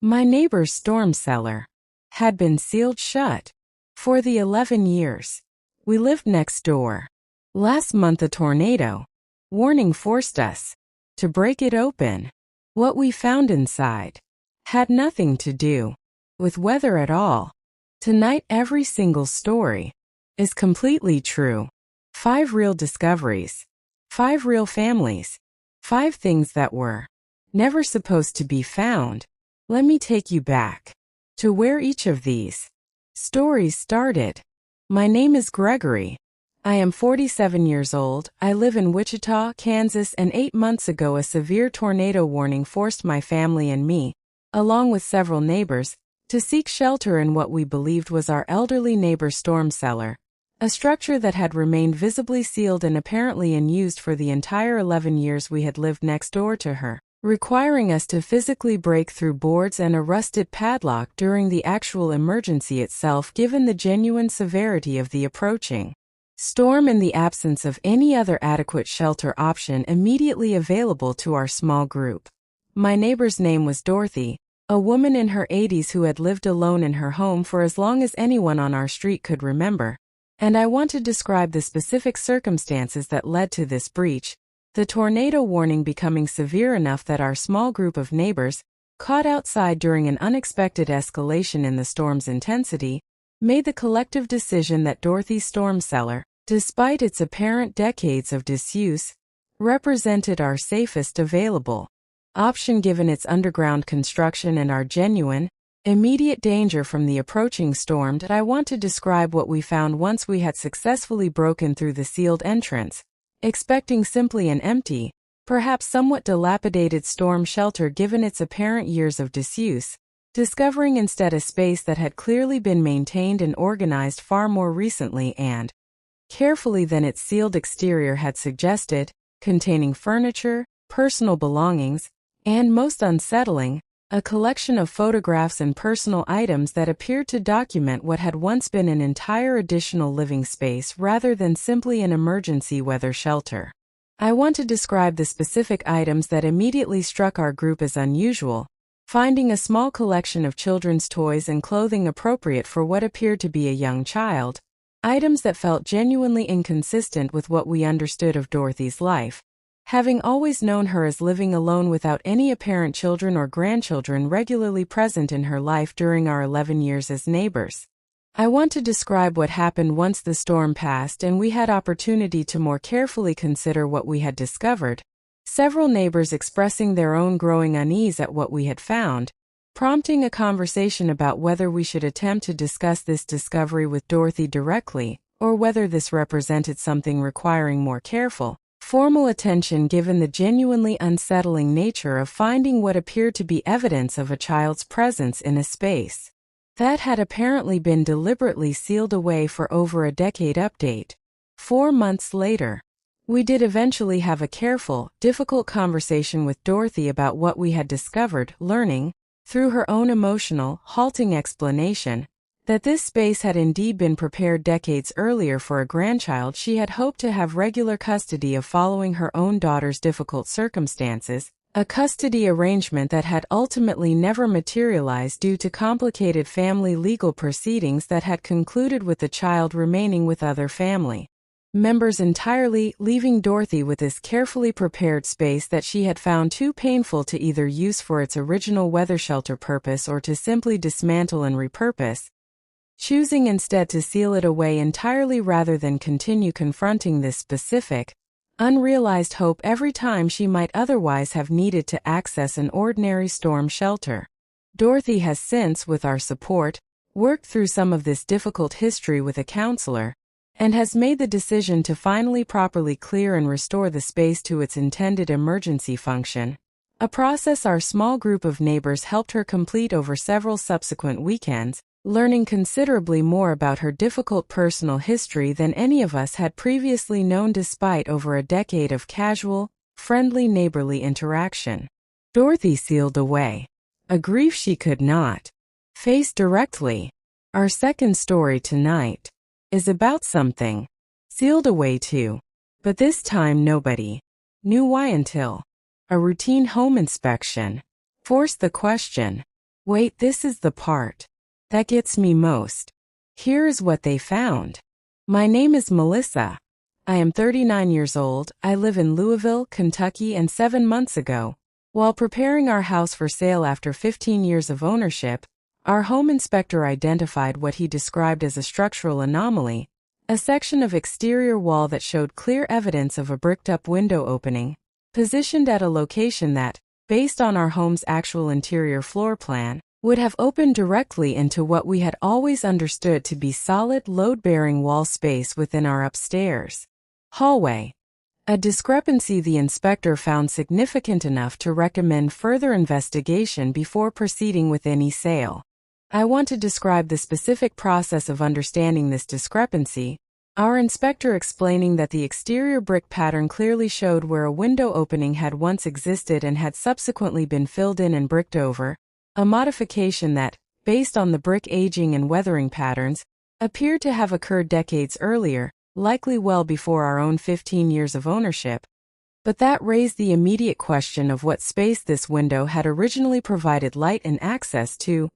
My neighbor's storm cellar had been sealed shut for the 11 years we lived next door. Last month a tornado warning forced us to break it open. What we found inside had nothing to do with weather at all. Tonight every single story is completely true. 5 real discoveries, 5 real families, 5 things that were never supposed to be found. Let me take you back to where each of these stories started. My name is Gregory. I am 47 years old. I live in Wichita, Kansas, and 8 months ago a severe tornado warning forced my family and me, along with several neighbors, to seek shelter in what we believed was our elderly neighbor's storm cellar, a structure that had remained visibly sealed and apparently unused for the entire 11 years we had lived next door to her, requiring us to physically break through boards and a rusted padlock during the actual emergency itself, given the genuine severity of the approaching storm and the absence of any other adequate shelter option immediately available to our small group. My neighbor's name was Dorothy, a woman in her 80s who had lived alone in her home for as long as anyone on our street could remember. And I want to describe the specific circumstances that led to this breach, the tornado warning becoming severe enough that our small group of neighbors, caught outside during an unexpected escalation in the storm's intensity, made the collective decision that Dorothy's storm cellar, despite its apparent decades of disuse, represented our safest available option given its underground construction and our genuine, immediate danger from the approaching storm. I want to describe what we found once we had successfully broken through the sealed entrance, expecting simply an empty, perhaps somewhat dilapidated storm shelter given its apparent years of disuse, discovering instead a space that had clearly been maintained and organized far more recently and carefully than its sealed exterior had suggested, containing furniture, personal belongings, and most unsettling, a collection of photographs and personal items that appeared to document what had once been an entire additional living space rather than simply an emergency weather shelter. I want to describe the specific items that immediately struck our group as unusual, finding a small collection of children's toys and clothing appropriate for what appeared to be a young child, items that felt genuinely inconsistent with what we understood of Dorothy's life, having always known her as living alone without any apparent children or grandchildren regularly present in her life during our 11 years as neighbors. I want to describe what happened once the storm passed and we had opportunity to more carefully consider what we had discovered, several neighbors expressing their own growing unease at what we had found, prompting a conversation about whether we should attempt to discuss this discovery with Dorothy directly, or whether this represented something requiring more careful, formal attention given the genuinely unsettling nature of finding what appeared to be evidence of a child's presence in a space that had apparently been deliberately sealed away for over a decade. Update. 4 months later, we did eventually have a careful, difficult conversation with Dorothy about what we had discovered, learning, through her own emotional, halting explanation, that this space had indeed been prepared decades earlier for a grandchild she had hoped to have regular custody of following her own daughter's difficult circumstances, a custody arrangement that had ultimately never materialized due to complicated family legal proceedings that had concluded with the child remaining with other family members entirely, leaving Dorothy with this carefully prepared space that she had found too painful to either use for its original weather shelter purpose or to simply dismantle and repurpose, choosing instead to seal it away entirely rather than continue confronting this specific, unrealized hope every time she might otherwise have needed to access an ordinary storm shelter. Dorothy has since, with our support, worked through some of this difficult history with a counselor, and has made the decision to finally properly clear and restore the space to its intended emergency function, a process our small group of neighbors helped her complete over several subsequent weekends, learning considerably more about her difficult personal history than any of us had previously known despite over a decade of casual, friendly neighborly interaction. Dorothy sealed away a grief she could not face directly. Our second story tonight is about something sealed away too, but this time nobody knew why until a routine home inspection forced the question, Wait, this is the part that gets me most. Here is what they found. My name is Melissa. I am 39 years old. I live in Louisville, Kentucky, and 7 months ago, while preparing our house for sale after 15 years of ownership, our home inspector identified what he described as a structural anomaly, a section of exterior wall that showed clear evidence of a bricked-up window opening, positioned at a location that, based on our home's actual interior floor plan, would have opened directly into what we had always understood to be solid, load-bearing wall space within our upstairs hallway. A discrepancy the inspector found significant enough to recommend further investigation before proceeding with any sale. I want to describe the specific process of understanding this discrepancy, our inspector explaining that the exterior brick pattern clearly showed where a window opening had once existed and had subsequently been filled in and bricked over, a modification that, based on the brick aging and weathering patterns, appeared to have occurred decades earlier, likely well before our own 15 years of ownership. But that raised the immediate question of what space this window had originally provided light and access to,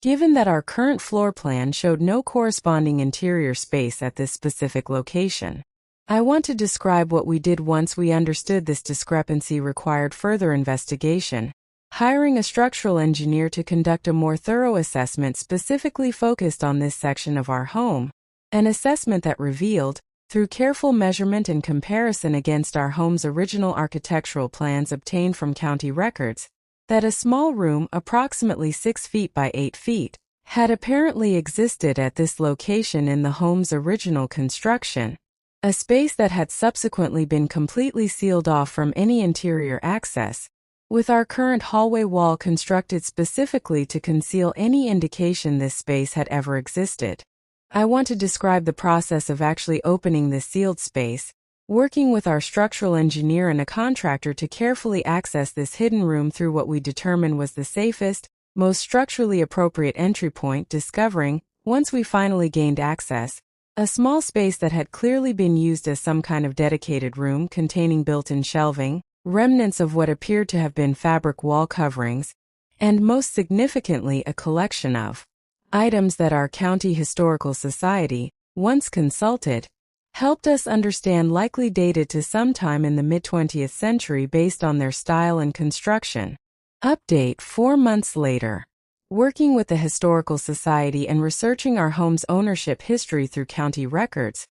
given that our current floor plan showed no corresponding interior space at this specific location. I want to describe what we did once we understood this discrepancy required further investigation, hiring a structural engineer to conduct a more thorough assessment specifically focused on this section of our home, an assessment that revealed, through careful measurement and comparison against our home's original architectural plans obtained from county records, that a small room approximately 6 feet by 8 feet had apparently existed at this location in the home's original construction, a space that had subsequently been completely sealed off from any interior access, with our current hallway wall constructed specifically to conceal any indication this space had ever existed. I want to describe the process of actually opening this sealed space, working with our structural engineer and a contractor to carefully access this hidden room through what we determined was the safest, most structurally appropriate entry point, discovering, once we finally gained access, a small space that had clearly been used as some kind of dedicated room containing built-in shelving, remnants of what appeared to have been fabric wall coverings, and most significantly a collection of items that our County Historical Society, once consulted, helped us understand likely dated to sometime in the mid-20th century based on their style and construction. Update 4 months later. Working with the Historical Society and researching our home's ownership history through county records,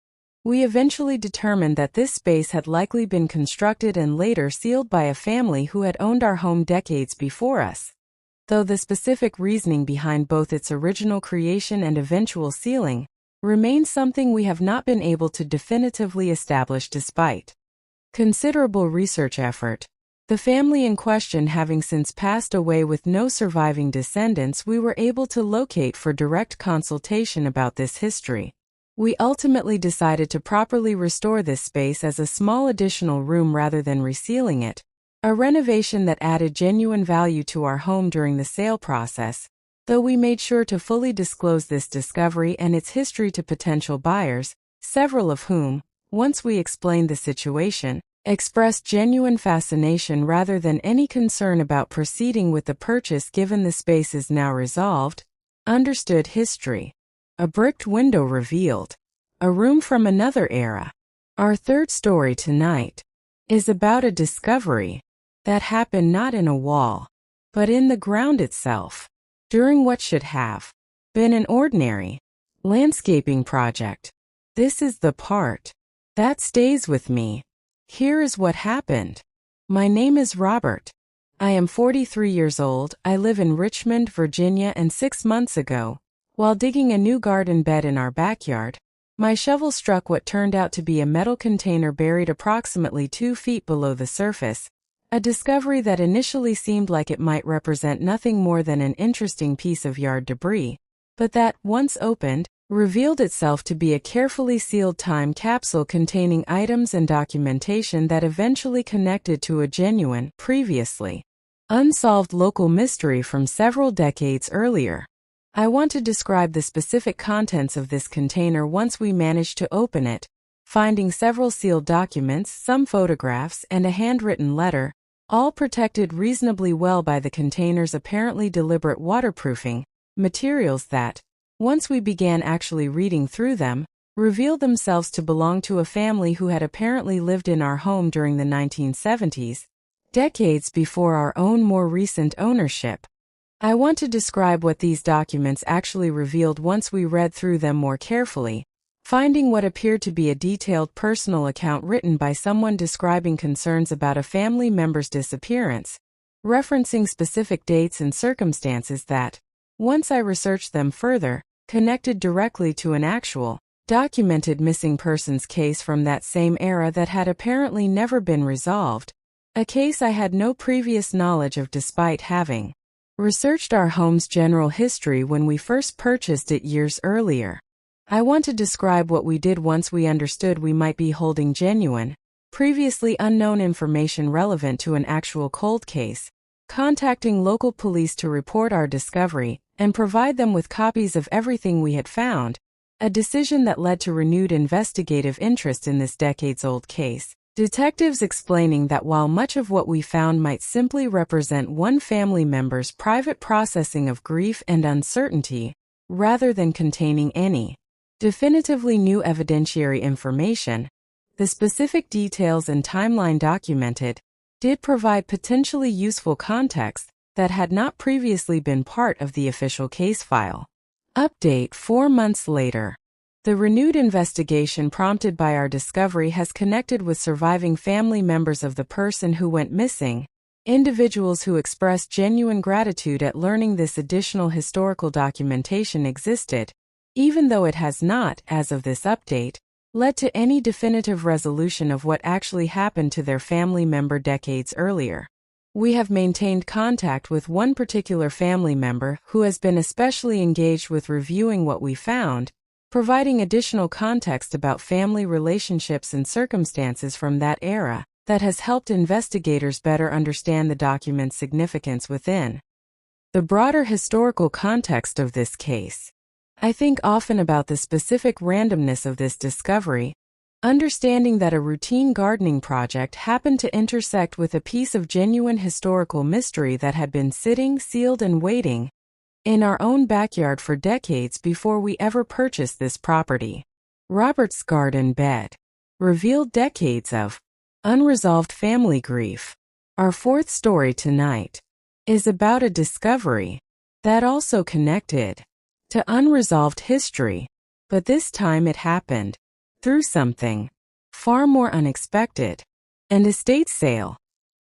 we eventually determined that this space had likely been constructed and later sealed by a family who had owned our home decades before us. Though the specific reasoning behind both its original creation and eventual sealing remains something we have not been able to definitively establish despite considerable research effort. The family in question having since passed away with no surviving descendants, we were able to locate for direct consultation about this history. We ultimately decided to properly restore this space as a small additional room rather than resealing it, a renovation that added genuine value to our home during the sale process, though we made sure to fully disclose this discovery and its history to potential buyers, several of whom, once we explained the situation, expressed genuine fascination rather than any concern about proceeding with the purchase given the space is now resolved. Understood history. A bricked window revealed. A room from another era. Our third story tonight is about a discovery that happened not in a wall, but in the ground itself, during what should have been an ordinary landscaping project. This is the part that stays with me. Here is what happened. My name is Robert. I am 43 years old. I live in Richmond, Virginia, and 6 months ago, while digging a new garden bed in our backyard, my shovel struck what turned out to be a metal container buried approximately 2 feet below the surface, a discovery that initially seemed like it might represent nothing more than an interesting piece of yard debris, but that, once opened, revealed itself to be a carefully sealed time capsule containing items and documentation that eventually connected to a genuine, previously unsolved local mystery from several decades earlier. I want to describe the specific contents of this container once we managed to open it, finding several sealed documents, some photographs, and a handwritten letter, all protected reasonably well by the container's apparently deliberate waterproofing, materials that, once we began actually reading through them, revealed themselves to belong to a family who had apparently lived in our home during the 1970s, decades before our own more recent ownership. I want to describe what these documents actually revealed once we read through them more carefully, finding what appeared to be a detailed personal account written by someone describing concerns about a family member's disappearance, referencing specific dates and circumstances that, once I researched them further, connected directly to an actual, documented missing persons case from that same era that had apparently never been resolved, a case I had no previous knowledge of despite having researched our home's general history when we first purchased it years earlier. I want to describe what we did once we understood we might be holding genuine, previously unknown information relevant to an actual cold case, contacting local police to report our discovery and provide them with copies of everything we had found, a decision that led to renewed investigative interest in this decades-old case. Detectives explaining that while much of what we found might simply represent one family member's private processing of grief and uncertainty, rather than containing any definitively new evidentiary information, the specific details and timeline documented did provide potentially useful context that had not previously been part of the official case file. Update 4 months later. The renewed investigation prompted by our discovery has connected with surviving family members of the person who went missing, individuals who expressed genuine gratitude at learning this additional historical documentation existed, even though it has not, as of this update, led to any definitive resolution of what actually happened to their family member decades earlier. We have maintained contact with one particular family member who has been especially engaged with reviewing what we found, providing additional context about family relationships and circumstances from that era that has helped investigators better understand the document's significance within the broader historical context of this case. I think often about the specific randomness of this discovery, understanding that a routine gardening project happened to intersect with a piece of genuine historical mystery that had been sitting, sealed, and waiting in our own backyard for decades before we ever purchased this property. Robert's garden bed revealed decades of unresolved family grief. Our fourth story tonight is about a discovery that also connected to unresolved history, but this time it happened through something far more unexpected: an estate sale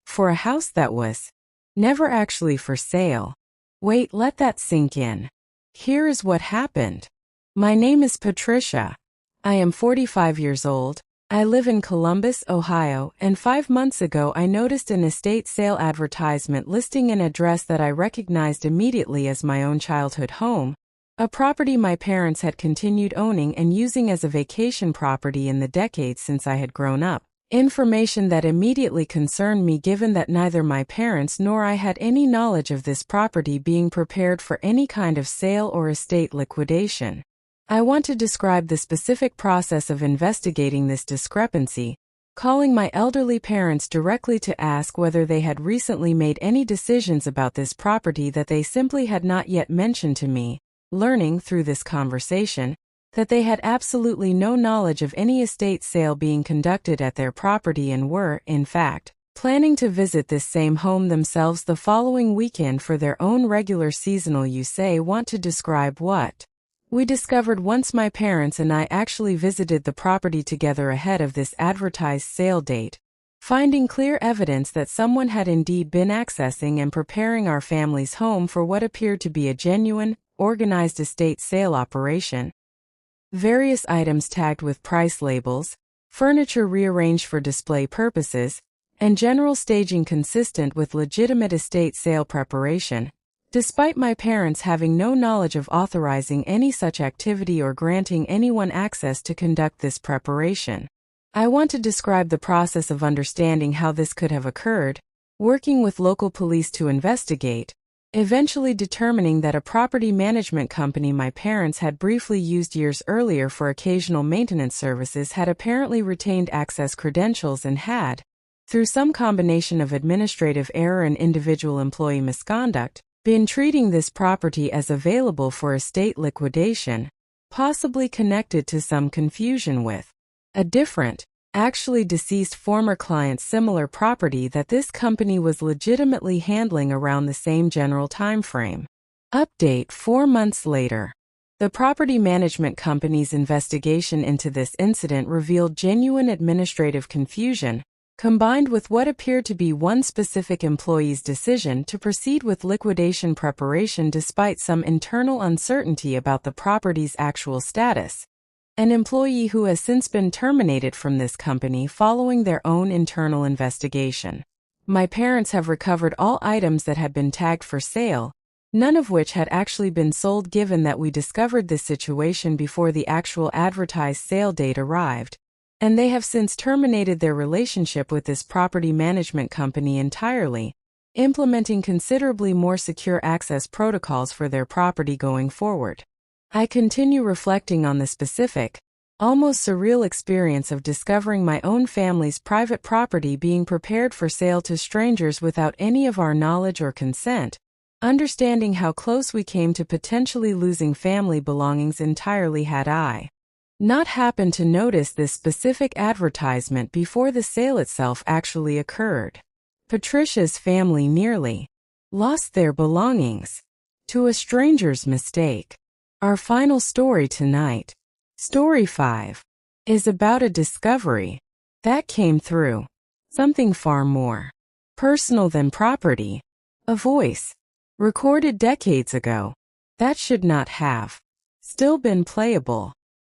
for a house that was never actually for sale. Wait, let that sink in. Here is what happened. My name is Patricia. I am 45 years old. I live in Columbus, Ohio, and 5 months ago I noticed an estate sale advertisement listing an address that I recognized immediately as my own childhood home, a property my parents had continued owning and using as a vacation property in the decades since I had grown up. Information that immediately concerned me given that neither my parents nor I had any knowledge of this property being prepared for any kind of sale or estate liquidation. I want to describe the specific process of investigating this discrepancy, calling my elderly parents directly to ask whether they had recently made any decisions about this property that they simply had not yet mentioned to me, learning through this conversation that they had absolutely no knowledge of any estate sale being conducted at their property and were, in fact, planning to visit this same home themselves the following weekend for their own regular seasonal want to describe what we discovered once my parents and I actually visited the property together ahead of this advertised sale date, finding clear evidence that someone had indeed been accessing and preparing our family's home for what appeared to be a genuine, organized estate sale operation. Various items tagged with price labels, furniture rearranged for display purposes, and general staging consistent with legitimate estate sale preparation, despite my parents having no knowledge of authorizing any such activity or granting anyone access to conduct this preparation. I want to describe the process of understanding how this could have occurred, working with local police to investigate, eventually determining that a property management company my parents had briefly used years earlier for occasional maintenance services had apparently retained access credentials and had, through some combination of administrative error and individual employee misconduct, been treating this property as available for estate liquidation, possibly connected to some confusion with a different, actually deceased former client's similar property that this company was legitimately handling around the same general time frame. Update 4 months later. The property management company's investigation into this incident revealed genuine administrative confusion, combined with what appeared to be one specific employee's decision to proceed with liquidation preparation despite some internal uncertainty about the property's actual status. An employee who has since been terminated from this company following their own internal investigation. My parents have recovered all items that had been tagged for sale, none of which had actually been sold given that we discovered this situation before the actual advertised sale date arrived. And they have since terminated their relationship with this property management company entirely, implementing considerably more secure access protocols for their property going forward. I continue reflecting on the specific, almost surreal experience of discovering my own family's private property being prepared for sale to strangers without any of our knowledge or consent, understanding how close we came to potentially losing family belongings entirely had I not happened to notice this specific advertisement before the sale itself actually occurred. Patricia's family nearly lost their belongings to a stranger's mistake. Our final story tonight, Story 5, is about a discovery that came through something far more personal than property, a voice recorded decades ago that should not have still been playable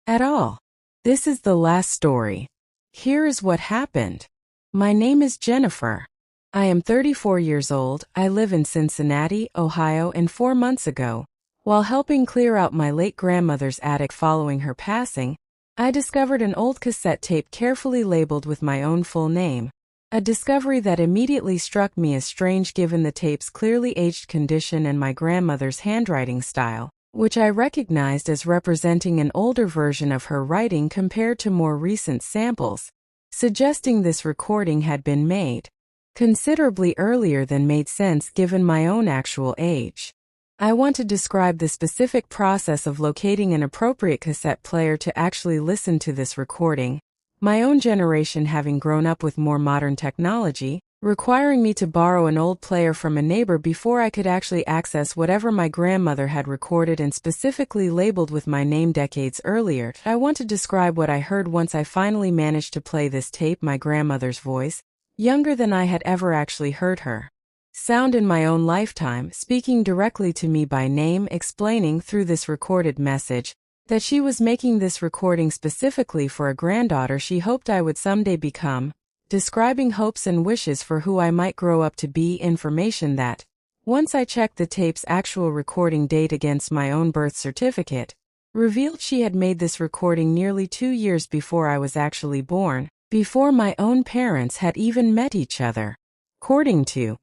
at all. This is the last story. Here is what happened. My name is Jennifer. I am 34 years old. I live in Cincinnati, Ohio, and 4 months ago, while helping clear out my late grandmother's attic following her passing, I discovered an old cassette tape carefully labeled with my own full name, a discovery that immediately struck me as strange given the tape's clearly aged condition and my grandmother's handwriting style, which I recognized as representing an older version of her writing compared to more recent samples, suggesting this recording had been made considerably earlier than made sense given my own actual age. I want to describe the specific process of locating an appropriate cassette player to actually listen to this recording, my own generation having grown up with more modern technology, requiring me to borrow an old player from a neighbor before I could actually access whatever my grandmother had recorded and specifically labeled with my name decades earlier. I want to describe what I heard once I finally managed to play this tape, my grandmother's voice, younger than I had ever actually heard her sound in my own lifetime, speaking directly to me by name, explaining through this recorded message that she was making this recording specifically for a granddaughter she hoped I would someday become, describing hopes and wishes for who I might grow up to be, information that, once I checked the tape's actual recording date against my own birth certificate, revealed she had made this recording nearly 2 years before I was actually born, before my own parents had even met each other. According to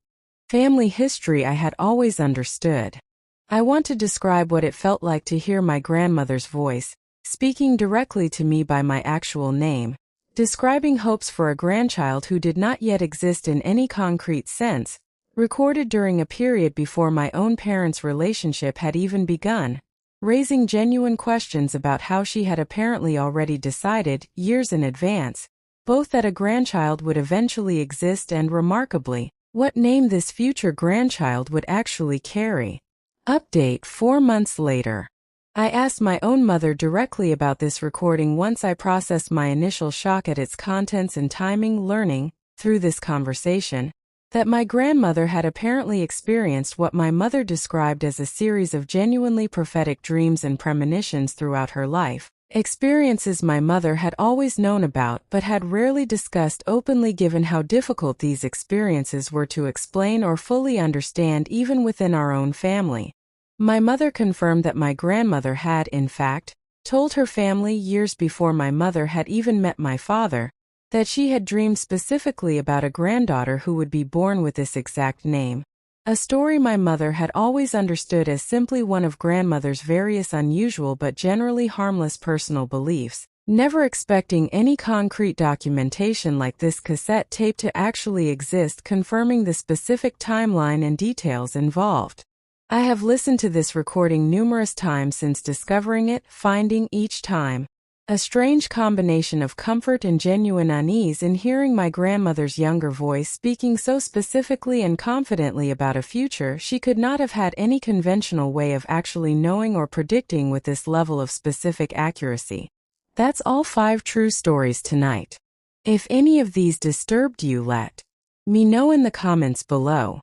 family history I had always understood. I want to describe what it felt like to hear my grandmother's voice, speaking directly to me by my actual name, describing hopes for a grandchild who did not yet exist in any concrete sense, recorded during a period before my own parents' relationship had even begun, raising genuine questions about how she had apparently already decided, years in advance, both that a grandchild would eventually exist and, remarkably, what name this future grandchild would actually carry. Update 4 months later. I asked my own mother directly about this recording once I processed my initial shock at its contents and timing, learning, through this conversation, that my grandmother had apparently experienced what my mother described as a series of genuinely prophetic dreams and premonitions throughout her life, experiences my mother had always known about but had rarely discussed openly given how difficult these experiences were to explain or fully understand even within our own family. My mother confirmed that my grandmother had, in fact, told her family years before my mother had even met my father, that she had dreamed specifically about a granddaughter who would be born with this exact name, a story my mother had always understood as simply one of grandmother's various unusual but generally harmless personal beliefs, never expecting any concrete documentation like this cassette tape to actually exist confirming the specific timeline and details involved. I have listened to this recording numerous times since discovering it, finding each time a strange combination of comfort and genuine unease in hearing my grandmother's younger voice speaking so specifically and confidently about a future she could not have had any conventional way of actually knowing or predicting with this level of specific accuracy. That's all 5 true stories tonight. If any of these disturbed you, let me know in the comments below.